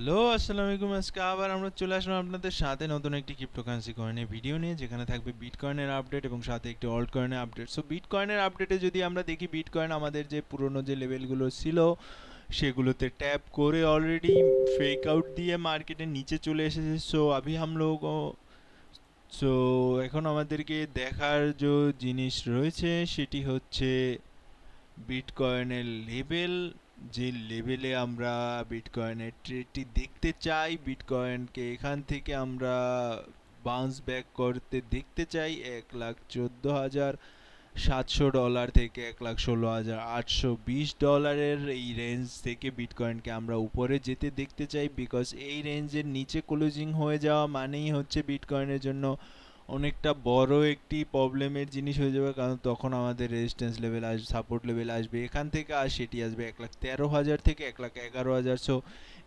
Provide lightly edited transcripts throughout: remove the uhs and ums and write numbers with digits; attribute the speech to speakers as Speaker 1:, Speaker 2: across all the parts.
Speaker 1: Hello, আসসালামু আলাইকুম। আজকে আবার আমরা চলে আসলাম আপনাদের সাথে নতুন একটি ক্রিপ্টোকারেন্সি কয়েনের ভিডিও নিয়ে, যেখানে থাকবে বিটকয়েনের আপডেট এবং সাথে একটি অল্ট কয়েনের আপডেট। সো বিটকয়েনের আপডেটে যদি আমরা দেখি, বিটকয়েন আমাদের যে পুরনো যে লেভেলগুলো ছিল সেগুলোতে ট্যাপ করে অলরেডি ফেক আউট দিয়ে মার্কেটের নিচে চলে এসেছে। সো अभी हम लोग সো এখন আমাদেরকে দেখার যে জিনিস রয়েছে সেটি হচ্ছে বিটকয়েনের লেভেল, যে লেভেলে আমরা বিটকয়েনের ট্রেডটি দেখতে চাই, বিটকয়েনকে এখান থেকে আমরা বাউন্স ব্যাক করতে দেখতে চাই 1,14,700 ডলার থেকে 1,16,820 ডলারের এই রেঞ্জ থেকে বিটকয়েনকে আমরা উপরে যেতে দেখতে চাই। বিকজ এই রেঞ্জের নিচে ক্লোজিং হয়ে যাওয়া মানেই হচ্ছে বিটকয়েনের জন্য অনেকটা বড় একটি প্রবলেমের জিনিস হয়ে যাবে, কারণ তখন আমাদের রেজিস্ট্যান্স লেভেল আসবে, সাপোর্ট লেভেল আসবে এখান থেকে, আর সেটি আসবে 1,13,000 থেকে 1,11,000। সো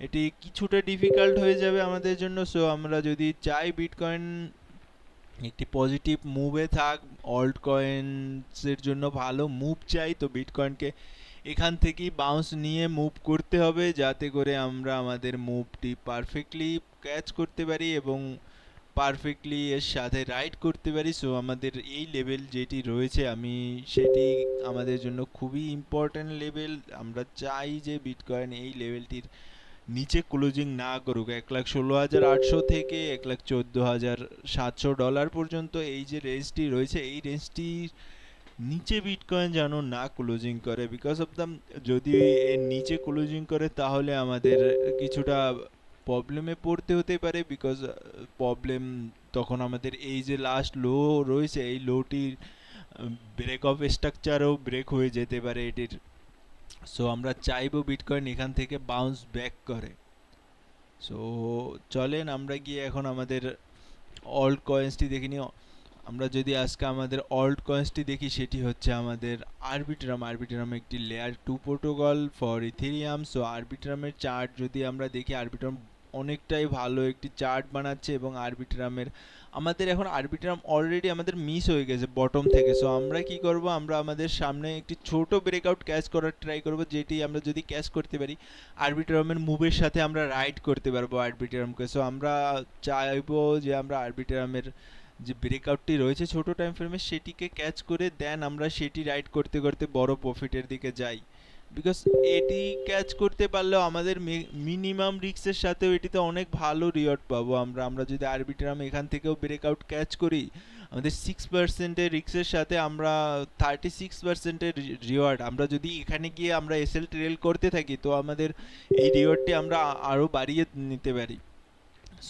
Speaker 1: এটি কিছুটা ডিফিকাল্ট হয়ে যাবে আমাদের জন্য। সো আমরা যদি চাই বিটকয়েন একটি পজিটিভ মুভে থাক, অল্ট কয়েন্সের জন্য ভালো মুভ চাই, তো বিটকয়েনকে এখান থেকেই বাউন্স নিয়ে মুভ করতে হবে, যাতে করে আমরা আমাদের মুভটি পারফেক্টলি ক্যাচ করতে পারি এবং পারফেক্টলি এর সাথে রাইড করতে পারি। সো আমাদের এই লেভেল যেটি রয়েছে, আমি সেটি আমাদের জন্য খুবই ইম্পর্ট্যান্ট লেভেল। আমরা চাই যে বিটকয়েন এই লেভেলটির নিচে ক্লোজিং না করুক। 1,16,800 থেকে 1,14,700 ডলার পর্যন্ত এই যে রেঞ্জটি রয়েছে, এই রেঞ্জটির নিচে বিটকয়েন যেন না ক্লোজিং করে। বিকজ অফ দ্য, যদি এর নিচে ক্লোজিং করে তাহলে আমাদের কিছুটা প্রবলেমে পড়তে হতে পারে। বিকজ প্রবলেম তখন আমাদের এই যে লাস্ট লো রয়েছে, এই লোটির ব্রেক অফ স্ট্রাকচারও ব্রেক হয়ে যেতে পারে এটির। সো আমরা চাইবো বিটকয়েন এখান থেকে বাউন্স ব্যাক করে। সো চলেন আমরা গিয়ে এখন আমাদের অল্ট কয়েন্সটি দেখে নিই। আমরা যদি আজকে আমাদের অল্ট কয়েন্সটি দেখি, সেটি হচ্ছে আমাদের আরবিট্রাম একটি layer 2 protocol for Ethereum. So আরবিট্রামের চার্ট যদি আমরা দেখি, আরবিট্রাম অনেকটাই ভালো একটি চার্ট বানাচ্ছে এবং আরবিট্রাম অলরেডি আমাদের মিস হয়ে গেছে বটম থেকে। সো আমরা কি করব, আমরা আমাদের সামনে একটি ছোট ব্রেকআউট ক্যাচ করার ট্রাই করব, যেটি আমরা যদি ক্যাচ করতে পারি আরবিট্রামের মুভের সাথে আমরা রাইড করতে পারবো আরবিট্রামকে। সো আমরা চাইবো যে আমরা আরবিট্রামের যে ব্রেকআউটটি রয়েছে ছোট টাইম ফ্রেমে, সেটিকে ক্যাচ করে দেন আমরা সেটি রাইড করতে করতে বড় প্রফিটের দিকে যাই। বিকজ এটি ক্যাচ করতে পারলেও আমাদের মিনিমাম রিস্কের সাথেও এটিতে অনেক ভালো রিওয়ার্ড পাবো। আমরা যদি আরবিট্রাম এখান থেকেও ব্রেকআউট ক্যাচ করি, আমাদের 6%-এর রিস্কের সাথে আমরা 36%-এর রিওয়ার্ড, আমরা যদি এখানে গিয়ে আমরা এসএল ট্রেল করতে থাকি, তো আমাদের এই রিওয়ার্ডটি আমরা আরও বাড়িয়ে নিতে পারি।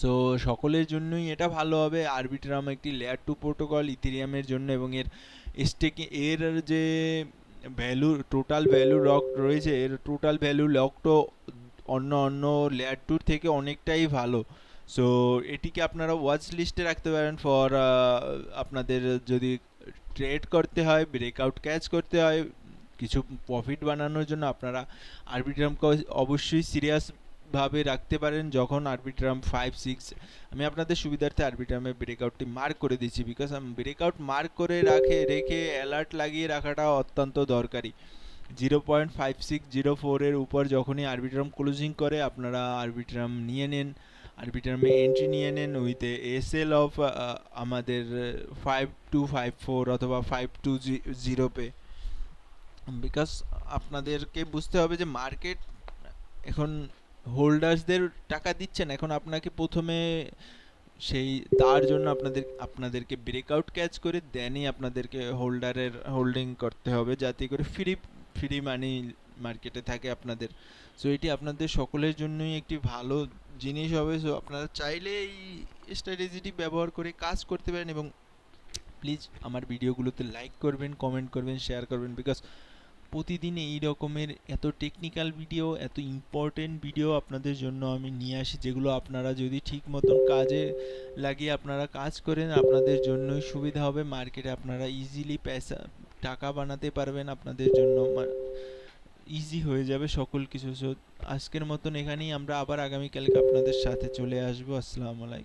Speaker 1: সো সকলের জন্যই এটা ভালো হবে। আরবিট্রাম একটি লেয়ার 2 প্রোটোকল ইথেরিয়ামের জন্য, এবং এর স্টেকিং এর যে ভ্যালু, টোটাল ভ্যালু লক রয়েছে, এর টোটাল ভ্যালু লকটো অন্য লেয়ার 2 থেকে অনেকটাই ভালো। সো এটিকে আপনারা ওয়াচ লিস্টে রাখতে পারেন ফর আপনাদের যদি ট্রেড করতে হয়, ব্রেকআউট ক্যাচ করতে হয়, কিছু প্রফিট বানানোর জন্য আপনারা আরবিট্রামকে অবশ্যই সিরিয়াস ভাবে রাখতে পারেন। যখন আরবিট্রাম 5-6, আমি আপনাদের সুবিধার্থে আরবিট্রামের ব্রেকআউটটি মার্ক করে দিচ্ছি, বিকজ ব্রেকআউট মার্ক করে রেখে অ্যালার্ট লাগিয়ে রাখাটা অত্যন্ত দরকারি। 0.5604 এর উপর যখনই আরবিট্রাম ক্লোজিং করে, আপনারা আরবিট্রাম নিয়ে নেন, আরবিট্রামে এন্ট্রি নিয়ে নেন উইথ এসএল অফ আমাদের 5254 অথবা 520 পে। বিকজ আপনাদেরকে বুঝতে হবে যে মার্কেট এখন হোল্ডার্সদের টাকা দিচ্ছেন, এখন আপনাকে প্রথমে সেই তার জন্য আপনাদেরকে ব্রেকআউট ক্যাচ করে দেনই আপনাদেরকে হোল্ডিং করতে হবে, যাতে করে ফ্রি মানি মার্কেটে থাকে আপনাদের। সো এটি আপনাদের সকলের জন্যই একটি ভালো জিনিস হবে। সো আপনারা চাইলে এই স্ট্র্যাটেজিটি ব্যবহার করে কাজ করতে পারেন, এবং প্লিজ আমার ভিডিওগুলোতে লাইক করবেন, কমেন্ট করবেন, শেয়ার করবেন। বিকজ প্রতিদিন এই রকমের এত টেকনিক্যাল ভিডিও, এত ইম্পর্টেন্ট ভিডিও আপনাদের জন্য আমি নিয়ে আসি, যেগুলো আপনারা যদি ঠিক মতন কাজে লাগিয়ে আপনারা কাজ করেন, আপনাদের জন্যই সুবিধা হবে। মার্কেটে আপনারা ইজিলি টাকা বানাতে পারবেন, আপনাদের জন্য ইজি হয়ে যাবে সকল কিছু। সো আজকের মতন এখানেই, আমরা আবার আগামীকালকে আপনাদের সাথে চলে আসবো। আসসালামু আলাইকুম।